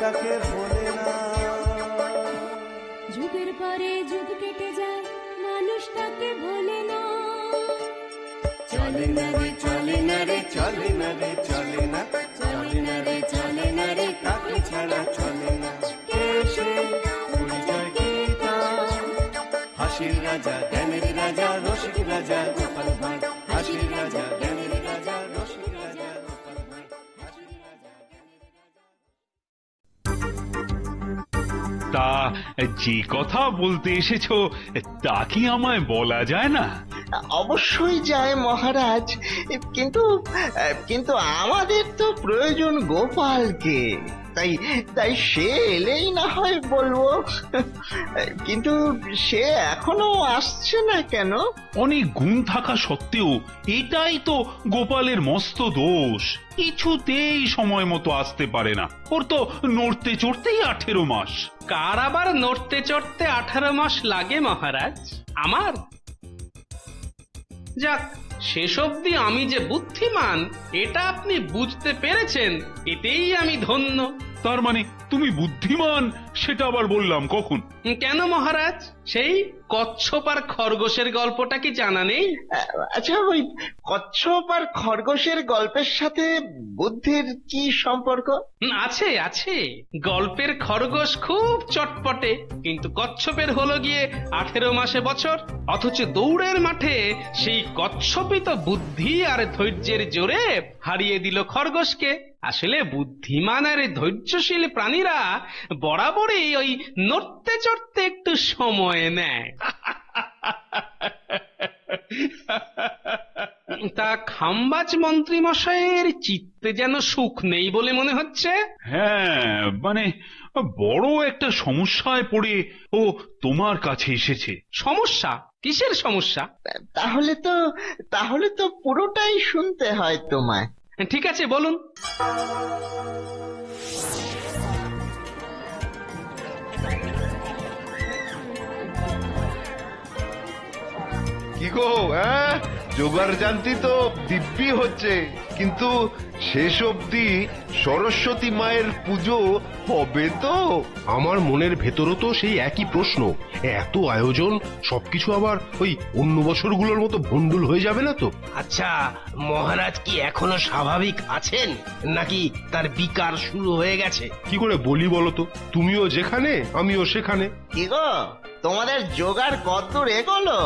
মানুষটাকে ভোলে না। যুগের পরে যুগ কেটে যায়, মানুষটাকে ভোলে না। চলে না রে চলে না রে চলে না রে চলে না, চলে না রে চলে না রে কাকে ছাড়া চলে না। কে সে পরিচয় কি তার? হাসির রাজা জ্ঞানের রাজা রসিক রাজা গোপাল ভাঁড়, হাসির রাজা জ্ঞানের রাজা রসিক রাজা গোপাল ভাঁড়, হাসির রাজা জ্ঞানের রাজা। তা যে কথা বলতে এসেছো তা কি আমায় বলা যায় না? অবশ্যই যায় মহারাজ, কিন্তু কিন্তু আমাদের তো প্রয়োজন গোপালকে, তাই তাই সে এলেই না হয় বলবো। কিন্তু সে এখনো আসছে না কেন? অনেক গুণ থাকা সত্ত্বেও এটাই তো গোপালের মস্ত দোষ, কিছুতেই সময় মতো আসতে পারে না। ওর তো নড়তে চড়তেই 18 মাস। কার আবার নড়তে চড়তে 18 মাস লাগে মহারাজ? আমার? যাক, শেষ অবধি আমি যে বুদ্ধিমান এটা আপনি বুঝতে পেরেছেন, এতেই আমি ধন্য। তার মানে তুমি বুদ্ধিমান, সেটা আবার বললাম কখন? কেন মহারাজ, সেই কচ্ছপ আর খরগোশের গল্পটা কি জানা নেই? আচ্ছা, ওই কচ্ছপ আর খরগোশের গল্পের সাথে বুদ্ধির কি সম্পর্ক? আছে আছে, গল্পের খরগোশ খুব চটপটে, কিন্তু কচ্ছপের হলো গিয়ে 18 মাসে বছর। অথচ দৌড়ের মাঠে সেই কচ্ছপই তো বুদ্ধি আর ধৈর্যের জোরে হারিয়ে দিল খরগোশকে। আসলে বুদ্ধিমান আর ধৈর্যশীল প্রাণীরা বরাবরই ওই নড়তে চড়তে একটু সময় নেয়। তা খাম্বাজ মন্ত্রী মশাইয়ের চিত্তে যেন সুখ নেই বলে মনে হচ্ছে। হ্যাঁ, মানে বড় একটা সমস্যায় পড়ে ও তোমার কাছে এসেছে। সমস্যা? কিসের সমস্যা? তাহলে তো পুরোটাই শুনতে হয় তোমায়। ঠিক আছে, বলুন। কি গো, জোগাড় জানতি তো দিব্যি হচ্ছে, কিন্তু শেষ অবধি সরস্বতী মায়ের পুজো হবে তো? আমার মনের ভেতরও তো সেই একই প্রশ্ন। এত আয়োজন, সবকিছু আবার ওই অন্য বছরগুলোর মতো ভন্ডুল হয়ে যাবে না তো? আচ্ছা, মহারাজ কি এখনো স্বাভাবিক আছেন, নাকি তার বিকার শুরু হয়ে গেছে? কি করে বলি বলো তো? তুমিও যেখানে, আমিও সেখানে। কি গো, তোমাদের জোগাড় কতদূর এগোলো?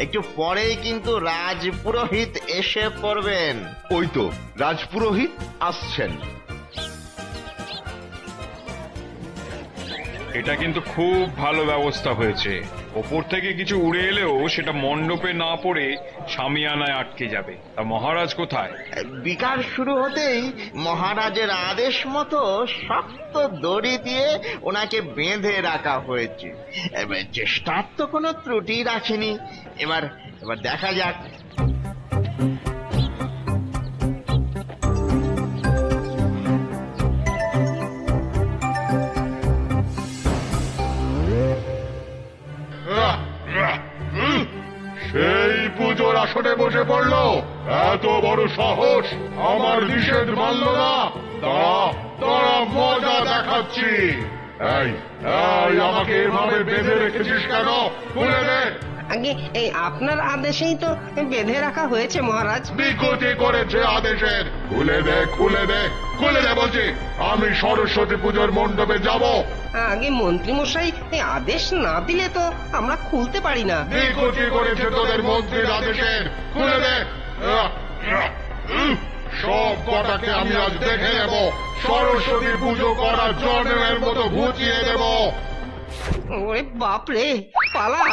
একটু পরেই কিন্তু রাজপুরোহিত এসে পড়বেন। ওই তো রাজপুরোহিত আসছেন। এটা কিন্তু খুব ভালো ব্যবস্থা হয়েছে। ওপর থেকে কিছু উড়ে এলেও সেটা মণ্ডপে না পড়ে শামিয়ানায় আটকে যাবে। তা মহারাজ কোথায়? বিকার শুরু হতেই মহারাজের আদেশ মতো শক্ত দড়ি দিয়ে ওনাকে বেঁধে রাখা হয়েছে। চেষ্টার তো কোনো ত্রুটি রাখেনি। এবার দেখা যাক। সেই পুজোর আসনে বসে পড়লো, এত বড় সাহস! আমার নিষেধ মানলো না। তারা মজা দেখাচ্ছি। এই আমাকে এভাবে বেঁধে রেখেছিস কেন? খুলে দে। আগে এই আপনার আদেশেই তো বেঁধে রাখা হয়েছে মহারাজ। বিকৃতি করেছে আদেশের। খুলে দে, খুলে দে, খুলে দে বলছি। আমি সরস্বতী পুজোর মণ্ডপে যাব। আগে মন্ত্রী মশাই এই আদেশ না দিলে তো আমরা খুলতে পারি না। বিকৃতি করেছে তোদের মন্ত্রীর আদেশের। খুলে দে। সব কটাকে আমি আজ দেখে নেব। সরস্বতী পুজো করার জন্মের মতো ঘুচিয়ে দেব। ওরে বাপরে, পালা!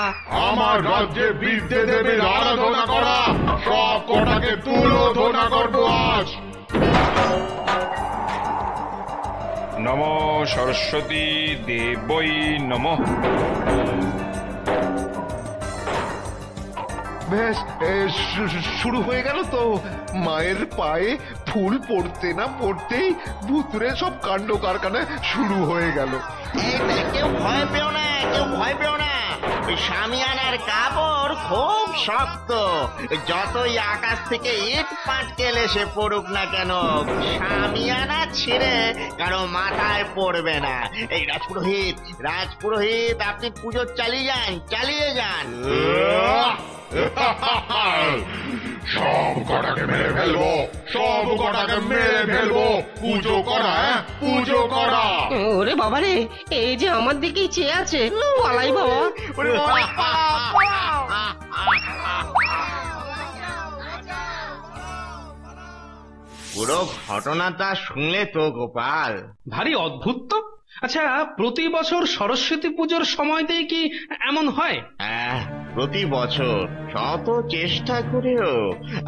আমার রাজ্যে বিদ্যে দেবীর আরাধনা করা সব কটাকে তুলোধনা করবো আজ। নমো সরস্বতী দেবৈ নমঃ। বেশ, শুরু হয়ে গেল তো। মায়ের পায়ে ফুল পড়তে না পড়তেই ভুতুরে সব কাণ্ড কারখানা শুরু হয়ে গেল। কেউ ভয় পেও না, কেউ ভয় পেও না। ওই শামিয়ানার কাপড় খুব শক্ত, যতই আকাশ থেকে ইট পাটকেল এসে পড়ুক না কেন শামিয়ানা ছিঁড়ে কারো মাথায় পড়বে না। এই রাজপুরোহিত আপনি পুজো চালিয়ে যান। সব কটাকে মেরে ফেলবো, পুজো করা, পুজো করা। ওরে বাবা রে, এই যে আমার দিকেই চেয়ে আছে, পালাই বাবা। পুরো ঘটনাটা শুনলে তো গোপাল? ভারী অদ্ভুত তো। আচ্ছা, প্রতি বছর সরস্বতী পুজোর সময়তেই কি এমন হয়? হ্যাঁ, প্রতি বছর শত চেষ্টা করেও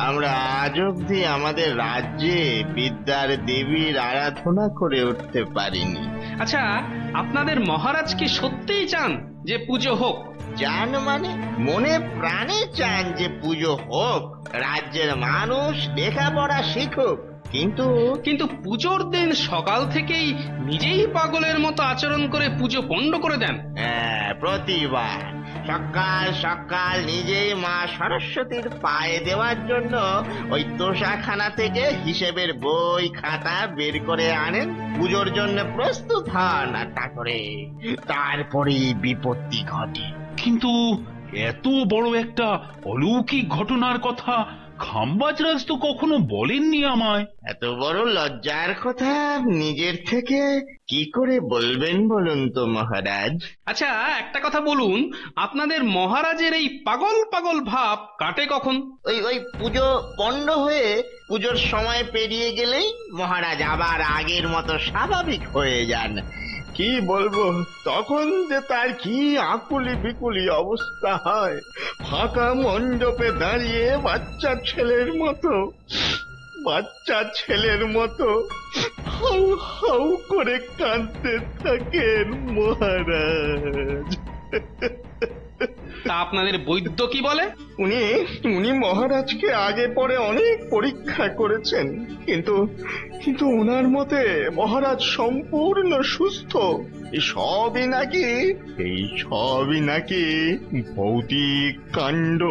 আমরা আজ অব্দি আমাদের রাজ্যে বিদ্যার দেবীর আরাধনা করে উঠতে পারিনি। আচ্ছা, আপনাদের মহারাজ কি সত্যিই চান যে পুজো হোক? চান মানে মনে প্রাণে চান যে পুজো হোক, রাজ্যের মানুষ লেখাপড়া শিখুক। কিন্তু পুজোর দিন সকাল থেকেই নিজেই পাগলের মতো আচরণ করে পুজো পণ্ড করে দেন। হ্যাঁ, প্রতিবার সকাল সকাল নিজেই মা সরস্বতীর পায়ে দেওয়ার জন্য ওই তোষাখানা থেকে হিসেবের বই খাতা বের করে আনেন, পুজোর জন্য প্রস্তুত হন, আর তারপরেই বিপত্তি ঘটে। কিন্তু এত বড় একটা অলৌকিক ঘটনার কথা খাম্বাজরাজ তো কখনো বলেননি আমায়। এত বড় লজ্জার কথা নিজের থেকে কি করে বলবেন বলুন তো মহারাজ? আচ্ছা, একটা কথা বলুন, আপনাদের মহারাজের এই পাগল পাগল ভাব কাটে কখন? ওই পুজো পণ্ড হয়ে পুজোর সময় পেরিয়ে গেলেই মহারাজ আবার আগের মতো স্বাভাবিক হয়ে যান। কি বলবো, তখন যে তার কি আকুলি বিকুলি অবস্থা হয়, ফাঁকা মণ্ডপে দাঁড়িয়ে বাচ্চা ছেলের মতো হাউ হাউ করে কাঁদতে থাকেন মহারাজ। তা আপনাদের বৈদ্য কি বলে? উনি মহারাজকে আগে পরে অনেক পরীক্ষা করেছেন, কিন্তু ওনার মতে মহারাজ সম্পূর্ণ সুস্থ। এই সবই নাকি ভৌতিক কাণ্ড।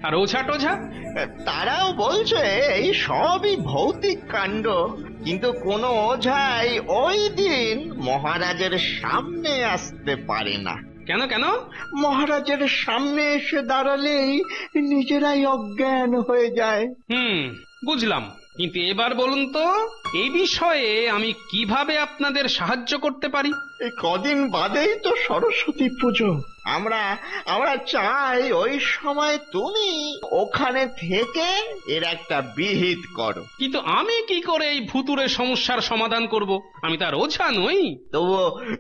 আর ওঝা টোঝা? তারাও বলছে এই সবই ভৌতিক কাণ্ড, কিন্তু কোনো ওঝাই ওই দিন মহারাজের সামনে আসতে পারে না। কেন? মহারাজের সামনে এসে দাঁড়ালেই নিজেরাই অজ্ঞান হয়ে যায়। বুঝলাম, কিন্তু এবার বলুন তো, এই বিষয়ে আমি কিভাবে আপনাদের সাহায্য করতে পারি? এই কদিন বাদেই তো সরস্বতী পুজো। আমরা চাই ওই সময় তুমি ওখানে থেকে এর একটা বিহিত করো। কিন্তু আমি কি করে এই ভুতুরে সমস্যার সমাধান করব? আমি তার ওঝা নই।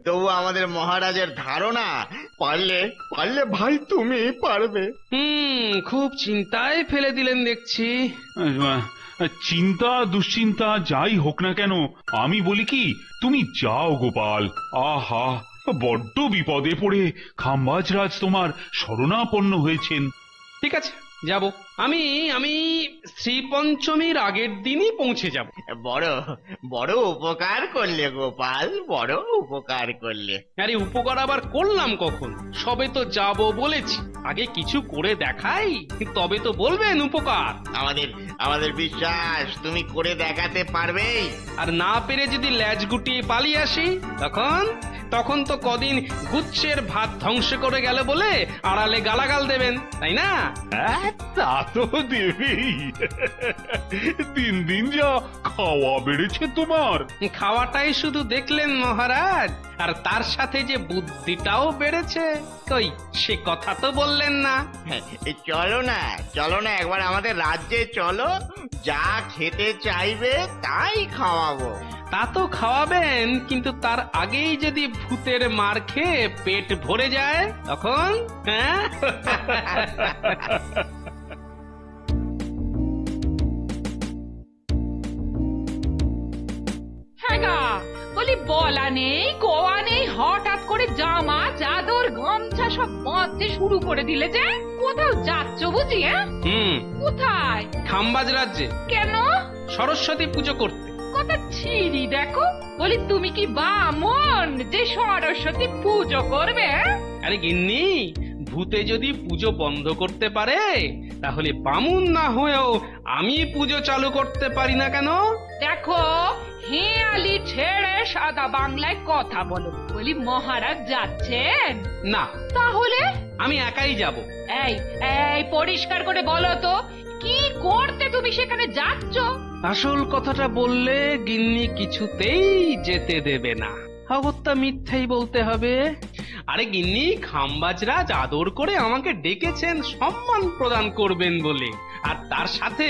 তবু আমাদের মহারাজের ধারণা পারলে ভাই তুমি পারবে। খুব চিন্তায় ফেলে দিলেন দেখছি। চিন্তা দুশ্চিন্তা যাই হোক না কেন, আমি বলি কি, তুমি যাও গোপাল। আহা, বড্ড বিপদে পড়ে খাম্বাজরাজ তোমার শরণাপন্ন হয়েছেন। ঠিক আছে, যাব। আমি শ্রীপঞ্চমীর আগের দিনই পৌঁছে যাব। বড় উপকার করলে গোপাল, বড় উপকার করলে। আরে উপকার আবার করলাম কখন? সবে তো যাব বলেছি, আগে কিছু করে দেখাই, তবে তো বলবেন উপকার। আমাদের বিশ্বাস তুমি করে দেখাতে পারবেই। আর না পেরে যদি ল্যাজ গুটিয়ে পালিয়ে আসি, তখন তো কদিন গুচ্ছের ভাত ধ্বংস করে গেল বলে আড়ালে গালাগাল দেবেন, তাই না? তা তো দেবেই। দিন দিন যা খাওয়া বেড়েছে তোমার। খাওয়াটাই শুধু দেখলেন মহারাজ, আর তার সাথে যে বুদ্ধিটাও বেড়েছে, কই সে কথা তো বললেন না। চলো না একবার আমাদের রাজ্যে চলো, যা খেতে চাইবে তাই খাওয়াবো। তা তো খাওয়াবেন, কিন্তু তার আগেই যদি ভূতের মার খেয়ে পেট ভরে যায় তখন? হ্যাঁ, বলি বলা নেই কোয়া নেই, হঠাৎ করে জামা চাদর গামছা সব বাঁধতে শুরু করে দিলে যে। কোথাও যাচ্ছ বুঝি? কোথায়? খাম্বাজ রাজ্যে। কেন? সরস্বতী পুজো করতে। কথা ছিড়ি দেখো, বলি তুমি কি বামন যে সরস্বতী পুজো করবে? আরে গিন্নি, ভূতে যদি পুজো বন্ধ করতে পারে তাহলে বামুন না হয়েও আমি পুজো চালু করতে পারি না কেন? দেখো, হেয়ালি ছেড়ে সাদা বাংলায় কথা বলো। বলি মহারাজ যাচ্ছেন? না, তাহলে আমি একাই যাব। এই এই পরিষ্কার করে বলো তো, কি করতে তুমি সেখানে যাচ্ছ? আসল কথাটা বললে গিন্নি কিছুতেই যেতে দেবে না। অগত্যা মিথ্যাই বলতে হবে। আরে গিন্নি, খাম্বাজরাজ আদর করে আমাকে ডেকেছেন সম্মান প্রদান করবেন বলে, আর তার সাথে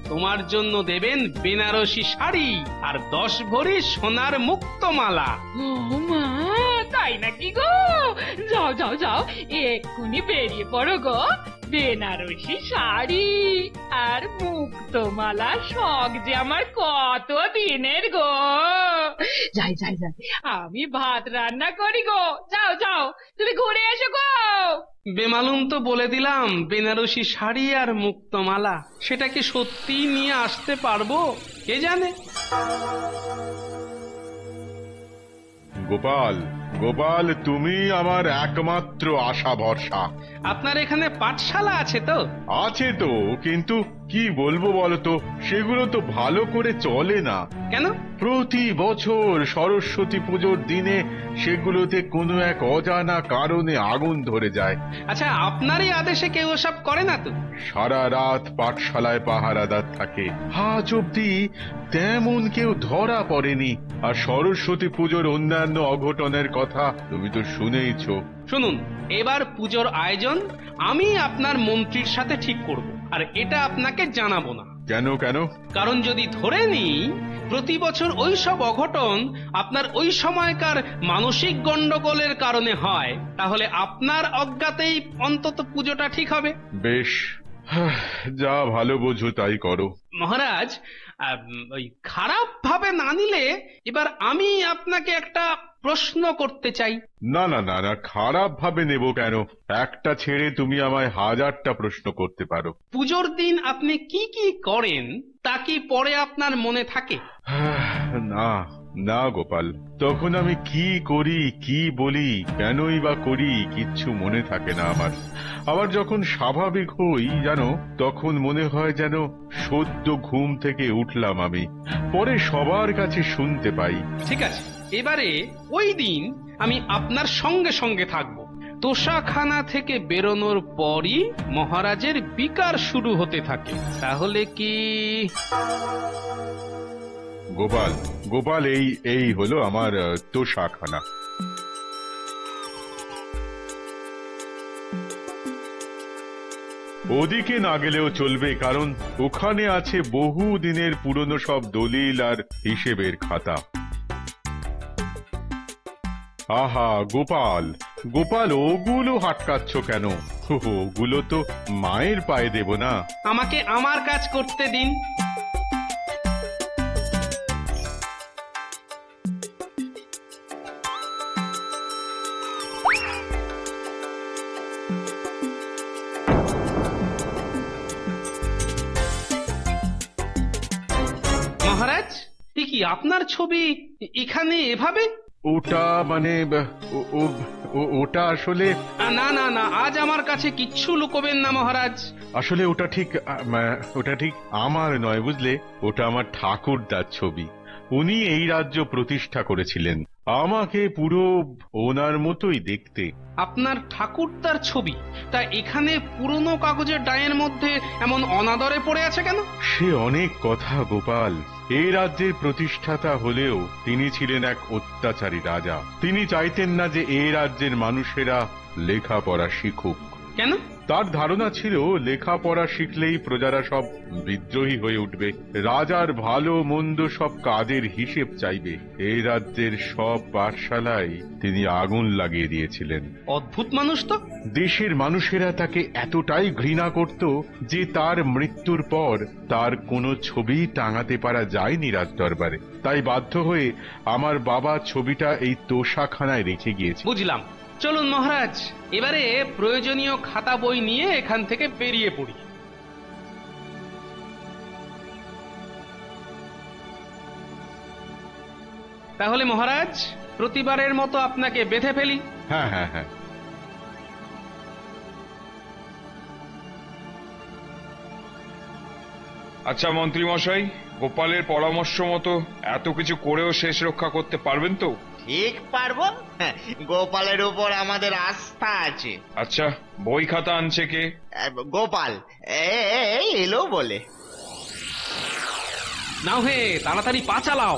তোমার জন্য দেবেন বেনারসি শাড়ি আর 10 ভরি সোনার মুক্তমালা। ও মা, তাই নাকি গো? যাও যাও যাও, এক্ষুনি বেরিয়ে পড়ো গো। বেনারসি শাড়ি আর মুক্তমালা শখ যে আমার কত দিনের গো। যাই যাই যাই, আমি ভাত রান্না করি গো। যাও যাও, তুমি ঘুরে এসো গো। বেমালুম তো বলে দিলাম বেনারসি শাড়ি আর মুক্তমালা, সেটা কি সত্যি নিয়ে আসতে পারবো কে জানে। গোপাল, গোপাল, তুমি আমার একমাত্র আশা ভরসা। আপনার এখানে পাঠশালা আছে তো? আছে তো, কিন্তু কি বলবো বলতো, সেগুলো তো ভালো করে চলে না। কেন? প্রতি বছর সরস্বতী পুজোর দিনে সেগুলোতে কোনো এক অজানা কারণে আগুন ধরে যায়। আচ্ছা, আপনারই আদেশে কেউ ওসব করে না তো? সারা রাত পাঠশালায় পাহারাদার থাকে, আজ অব্দি তেমন কেউ ধরা পড়েনি। আর সরস্বতী পুজোর অন্যান্য অঘটনের কথা তুমি তো শুনেইছো। শুনুন, এবার পুজোর আয়োজন আমি আপনার মন্ত্রীর সাথে ঠিক করব, আর এটা আপনাকে জানাবো না। কেন কেন? কারণ যদি ধরে নিই প্রতি বছর ওই সব অঘটন আপনার ওই সময়কার মানসিক গন্ডগোলের কারণে হয়, তাহলে আপনার অজ্ঞাতেই অন্তত পুজোটা ঠিক হবে। বেশ, যা ভালো বোঝো তাই করো। মহারাজ, ওই খারাপ ভাবে না নিলে এবার আমি আপনাকে একটা প্রশ্ন করতে চাই। না না না না, খারাপ ভাবে নেব কেন? একটা ছেড়ে তুমি আমায় 1000টা প্রশ্ন করতে পারো। পুজোর দিন আপনি কি কি করেন তা কি পরে আপনার মনে থাকে? না না গোপাল, তখন আমি কি করি, কি বলি, কেনই বা করি, কিচ্ছু মনে থাকে না আমার। আবার যখন স্বাভাবিক হই জানো, তখন মনে হয় যেন সদ্য ঘুম থেকে উঠলাম আমি। পরে সবার কাছে শুনতে পাই। ঠিক আছে, এবারে ওই দিন আমি আপনার সঙ্গে সঙ্গে থাকবো। তোষাখানা থেকে বেরোনোর পরই মহারাজের বিকার শুরু হতে থাকে। তাহলে কি? গোপাল, গোপাল, এই হলো আমার তোষাখানা। ওদিকে না গেলেও চলবে, কারণ ওখানে আছে বহু দিনের পুরনো সব দলিল আর হিসেবের খাতা। আহা গোপাল, গোপাল, ওগুলো হাটকাচ্ছ কেন? ওগুলো তো মায়ের পায়ে দেব না। আমাকে আমার কাজ করতে দিন। মহারাজ, কি আপনার ছবি এখানে এভাবে? ওটা মানে ওটা আসলে না না না, আজ আমার কাছে কিচ্ছু লুকোবেন না মহারাজ। আসলে ওটা ঠিক আমার নয়, বুঝলে? ওটা আমার ঠাকুরদার ছবি। উনি এই রাজ্য প্রতিষ্ঠা করেছিলেন। আমাকে পুরো ওনার মতোই দেখতে। আপনার ঠাকুরদার ছবি? তা এখানে পুরনো কাগজের ডায়ের মধ্যে এমন অনাদরে পড়ে আছে কেন? সে অনেক কথা গোপাল। এই রাজ্যের প্রতিষ্ঠাতা হলেও তিনি ছিলেন এক অত্যাচারী রাজা। তিনি চাইতেন না যে এই রাজ্যের মানুষেরা লেখাপড়া শিখুক। কেন? তার ধারণা ছিল লেখাপড়া শিখলেই প্রজারা সব বিদ্রোহী হয়ে উঠবে, রাজার ভালো মন্দ সব কাজের হিসেব চাইবে। এই রাজ্যের সব পাঠশালায় তিনি আগুন লাগিয়ে দিয়েছিলেন। অদ্ভুত মানুষ তো। দেশের মানুষেরা তাকে এতটাই ঘৃণা করত যে তার মৃত্যুর পর তার কোনো ছবি টাঙাতে পারা যায়নি রাজদরবারে। তাই বাধ্য হয়ে আমার বাবা ছবিটা এই তোষাখানায় রেখে গিয়েছে। বুঝলাম। চলুন মহারাজ, এবারে প্রয়োজনীয় খাতা বই নিয়ে এখান থেকে বেরিয়ে পড়ি। তাহলে মহারাজ, প্রতিবারের মতো আপনাকে বেঁধে ফেলি। হ্যাঁ হ্যাঁ হ্যাঁ। আচ্ছা মন্ত্রী মশাই, গোপালের পরামর্শ মতো এত কিছু করেও শেষ রক্ষা করতে পারবেন তো? ঠিক পারবো। হ্যাঁ, গোপালের উপর আমাদের আস্থা আছে। আচ্ছা, বই খাতা আনছে কে? গোপাল এই এলো বলে। নাও হে, তাড়াতাড়ি পা চালাও।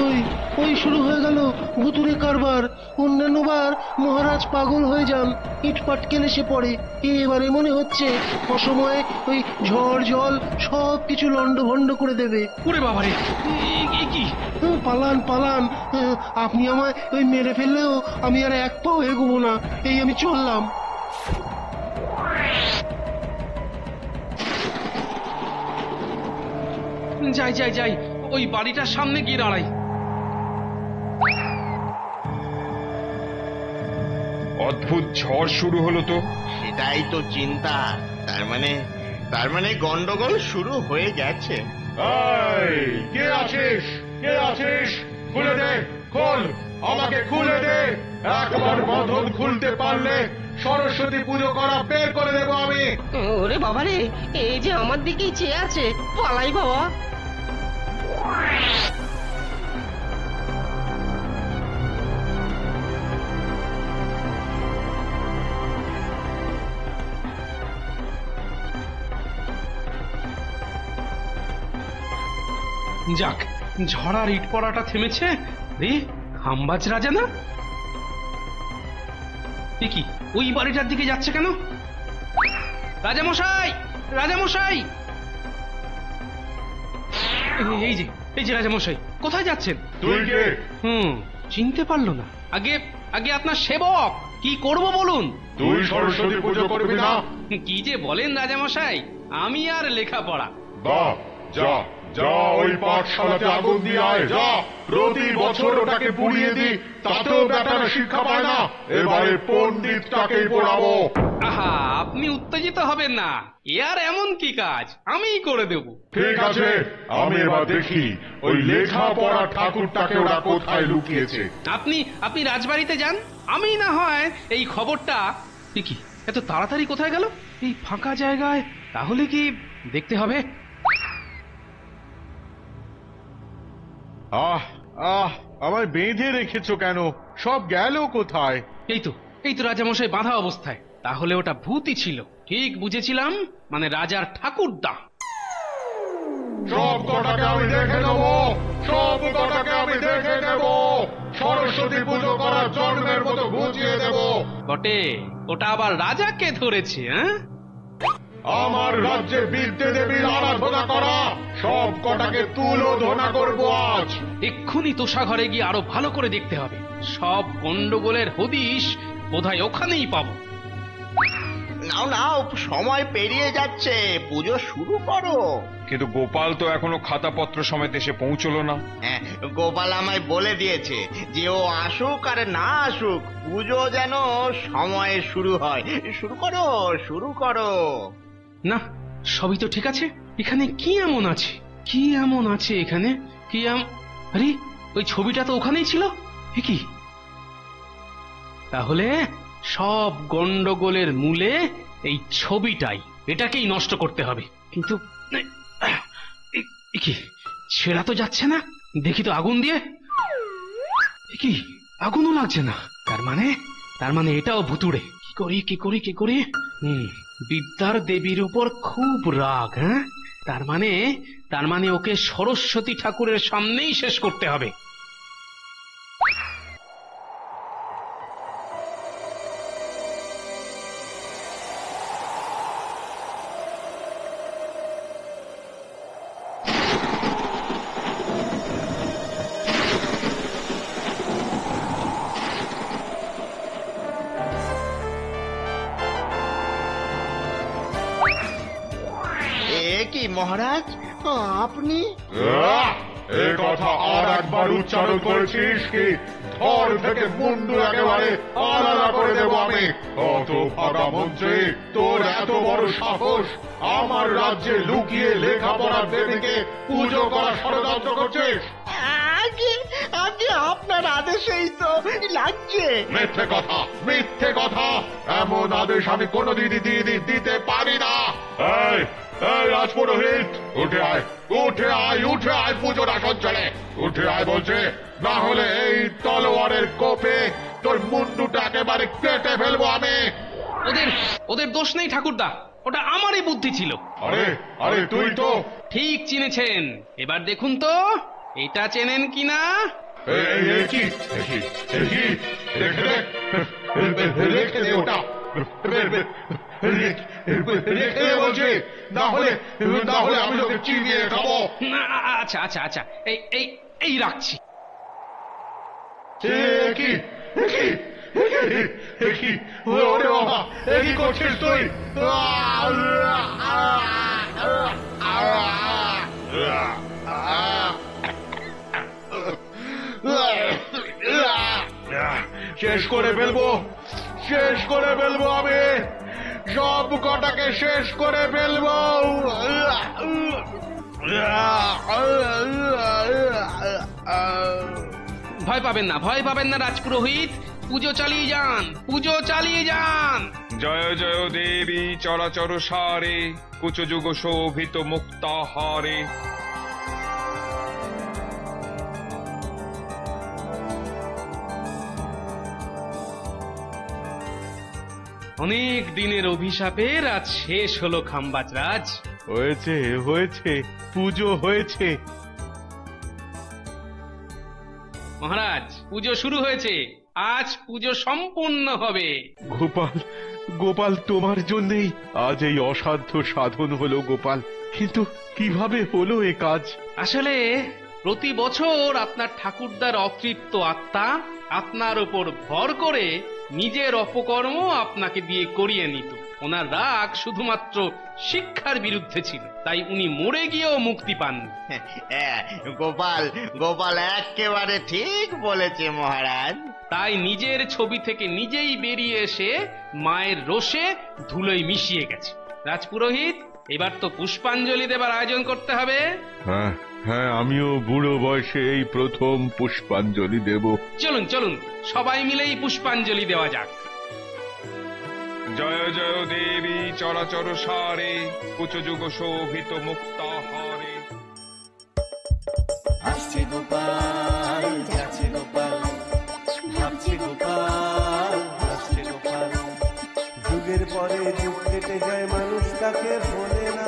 ওই ওই শুরু হয়ে গেল ভুতুরে কারবার। অন্যান্যবার মহারাজ পাগল হয়ে যান, ইটপাট কেলে সে পড়ে। এবারে মনে হচ্ছে অসময়ে ওই ঝড় জল সব কিছু লন্ডভন্ড করে দেবে। ওরে বাবারে, এ কি? পালান পালান, আপনি আমায় ওই মেরে ফেললেও আমি আর এক পাও এগোবো না। এই আমি চললাম। যাই যাই যাই, ওই বাড়িটার সামনে গিয়ে দাঁড়াই। অদ্ভুত ঝড় শুরু হলো তো। সেটাই তো চিন্তা। তার মানে গন্ডগোল শুরু হয়ে গেছে। এই, কে আছিস? কে আছিস? খুলে দে, খোল, আমাকে খুলে দে। একবার বাঁধন খুলতে পারলে সরস্বতী পুজো করা বের করে দেবো আমি। ওরে বাবারে, এই যে আমার দিকেই চেয়ে আছে, পালাই বাবা। যাক, ঝড়ার ইট পড়াটা থেমেছে। রে, হামবাজ রাজা না? এ কি, ওই বাড়িটার দিকে যাচ্ছে কেন? রাজামশাই, রাজামশাই! এই যে রাজামশাই, কোথায় যাচ্ছেন? তুই কে? চিনতে পারলো না। আগে আগে আপনার সেবক। কি করব বলুন? তুই সরস্বতী পুজো করবি না? কি যে বলেন রাজামশাই, আমি আর লেখাপড়া। বাহ, যা যা, ওই পাঠশালাতে আগুন দিয়ে আয়, যা। প্রতি বছর ওটাকে পুড়িয়ে দি, তাতেও বেটারা শিক্ষা পায় না। এবারে পণ্ডিতটাকেই পড়াবো। আহা, আপনি উত্তেজিত হবেন না। এ আর এমন কি কাজ, আমিই করে দেব। ঠিক আছে, আমি এবার দেখি ওই লেখাপড়া ঠাকুরটাকে ওরা কোথায় লুকিয়েছে। আপনি রাজবাড়িতে যান, আমি না হয় এই খবরটা। কি এত তাড়াতাড়ি কোথায় গেল এই ফাঁকা জায়গায়? তাহলে কি দেখতে হবে। আহ আহ, আমায় বেঁধে রেখেছো কেন? সব গেল কোথায়? এই তো রাজামশাই বাঁধা অবস্থায়। তাহলে ওটা ভূতই ছিল। ঠিক বুঝেছিলাম, মানে রাজার ঠাকুরদা। সব কটাকে আমি দেখে নেব, সব কটাকে আমি দেখে নেব। সরস্বতী পুজো করার জন্মের মতো বুঝিয়ে দেব। বটে, ওটা আবার রাজাকে ধরেছে। হ্যাঁ, আমার রাজ্যে বিদ্যে দেবীর আরাধনা করা সব কটাকে তুলোধনা করব আজ। এক্ষুনি তোষাঘরে গিয়ে আরো ভালো করে দেখতে হবে। সব গন্ডগোলের হদিশ বোধহয় ওখানেই পাবো। নাও নাও, সময় পেরিয়ে যাচ্ছে, পুজো শুরু করো। কিন্তু গোপাল তো এখনো খাতাপত্র সমেত এসে পৌঁছলো না। হ্যাঁ, গোপাল আমায় বলে দিয়েছে যে ও আসুক আর না আসুক, পুজো যেন সময়ে শুরু হয়। শুরু করো, শুরু করো। না, সবই তো ঠিক আছে। এখানে কি এমন আছে? কি এমন আছে এখানে? আরে, ওই ছবিটা তো ওখানেই ছিল। কি তাহলে সব গন্ডগোলের মূলে এই ছবিটাই। এটাকেই নষ্ট করতে হবে। কিন্তু কি ছেঁড়া তো যাচ্ছে না। দেখি তো আগুন দিয়ে। কি আগুনও লাগছে না। তার মানে এটাও ভুতুড়ে। কি করি? বিদ্যার দেবীর উপর খুব রাগ। হ্যাঁ, তার মানে ওকে সরস্বতী ঠাকুরের সামনেই শেষ করতে হবে। কি মহারাজ, আপনি? এ কথা আর একবার উচ্চারণ করেছিস কি ধর থেকে মুন্ডু একেবারে আলাদা করে দেব আমি। অত ভাগা মন্ত্রী, তোর এত বড় সাহস, আমার রাজ্যে লুকিয়ে লেখাপড়ার দেবীকে পুজো করা ষড়যন্ত্র করছিস? আগে আগে আপনার আদেশেই তো লাগছে। মিথ্যে কথা, মিথ্যে কথা, এমন আদেশ আমি কোনোদিনই দিতে পারি না। এই এই রাজপুরোহিত, উঠে আয়, উঠে আয়, উঠে আয় পুজোর আসন ছেড়ে, উঠে আয় বলছে, না হলে এই তলোয়ারের কোপে তোর মুন্ডুটা একেবারে কেটে ফেলবো আমি। ওদের দোষ নেই ঠাকুরদা, ওটা আমারই বুদ্ধি ছিল। আরে আরে তুই তো ঠিক চিনেছেন, এবার দেখুন তো এটা চেনেন কিনা। রেখে দে ওটা, রেখে দে বলছি, না হলে আমি তোকে চিবিয়ে খাবো। আচ্ছা আচ্ছা আচ্ছা, এই রাখছি। ওরে বাবা, কি করছিস তুই? শেষ করে ফেলবো, শেষ করে ফেলবো আমি, সব কটাকে শেষ করে ফেলবো। ভয় পাবেন না, ভয় পাবেন না রাজপুরোহিত, পুজো চালিয়ে যান, পুজো চালিয়ে যান। জয় জয় দেবী চরাচর সারে, কুচযুগ শোভিত মুক্তাহারে। অনেক দিনের অভিশাপের আজ শেষ হলো খাম্বাজ রাজ। হয়েছে হয়েছে, পুজো হয়েছে। মহারাজ, পুজো শুরু হয়েছে, আজ পুজো সম্পূর্ণ হবে। গোপাল, গোপাল তোমার জন্যেই আজ এই অসাধ্য সাধন হলো গোপাল, কিন্তু কিভাবে হলো এ কাজ? আসলে প্রতি বছর আপনার ঠাকুরদার অতৃপ্ত আত্মা আপনার উপর ভর করে নিজের অপকর্ম আপনাকে দিয়ে করিয়ে নিত। ওনার রাগ শুধুমাত্র শিক্ষার বিরুদ্ধে ছিল, তাই উনি মরে গিয়েও মুক্তি পান। গোপাল গোপাল একেবারে ঠিক বলেছে মহারাজ। তাই নিজের ছবি থেকে নিজেই বেরিয়ে এসে মায়ের রোষে ধুলোয় মিশিয়ে গেছে। রাজপুরোহিত, এবার তো পুষ্পাঞ্জলি দেবার আয়োজন করতে হবে। হ্যাঁ হ্যাঁ, আমিও বুড়ো বয়সে এই প্রথম পুষ্পাঞ্জলি দেব। চলুন চলুন, সবাই মিলেই পুষ্পাঞ্জলি দেওয়া যাক। জয় জয় দেবী চরাচর সারে, কুচযুগ শোভিত মুক্তাহারে। আসছে গোপাল, যাচ্ছে গোপাল, ভাবছে গোপাল, হাসছে গোপাল। যুগের পরে যুগ কেটে যায়, মানুষ তাকে ভোলে না।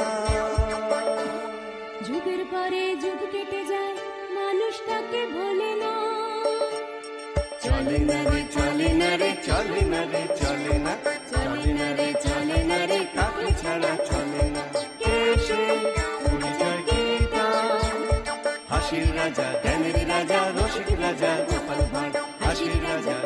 যুগের পরে যুগ কেটে যায়, মানুষ তাকে ভোলে না। চলে না রে, চলে না রে, চলে না রে, চলে না, চলে না রে, চলে না রে, কাকে ছাড়া চলে না। কে সে পরিচয় কি তার? হাসির রাজা, জ্ঞানের রাজা, রসিক রাজা গোপাল ভাঁড়। হাসির রাজা,